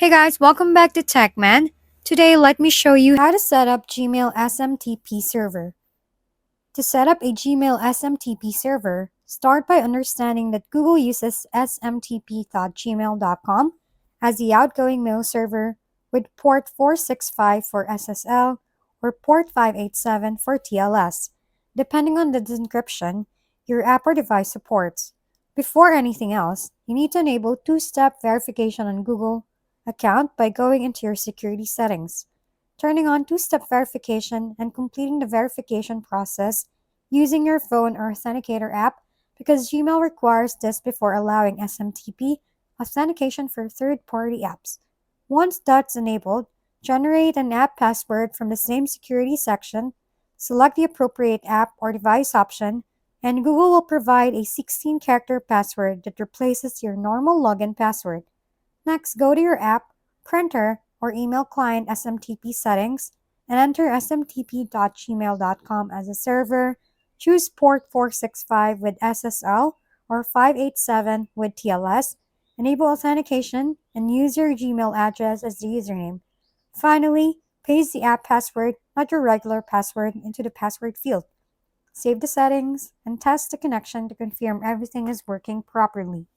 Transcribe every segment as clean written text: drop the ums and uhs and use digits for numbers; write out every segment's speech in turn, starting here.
Hey guys, welcome back to TechMan. Today, let me show you how to set up Gmail SMTP server. To set up a Gmail SMTP server, start by understanding that Google uses smtp.gmail.com as the outgoing mail server with port 465 for SSL or port 587 for TLS, depending on the encryption your app or device supports. Before anything else, you need to enable two-step verification on Google account by going into your security settings, turning on two-step verification and completing the verification process using your phone or authenticator app because Gmail requires this before allowing SMTP authentication for third-party apps. Once that's enabled, generate an app password from the same security section, select the appropriate app or device option, and Google will provide a 16-character password that replaces your normal login password. Next, go to your app, printer, or email client SMTP settings and enter smtp.gmail.com as a server. Choose port 465 with SSL or 587 with TLS. Enable authentication and use your Gmail address as the username. Finally, paste the app password, not your regular password, into the password field. Save the settings and test the connection to confirm everything is working properly.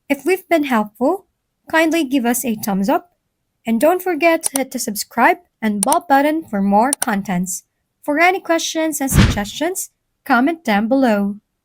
If we've been helpful, kindly give us a thumbs up and don't forget to hit the subscribe and bell button for more contents. For any questions and suggestions, comment down below.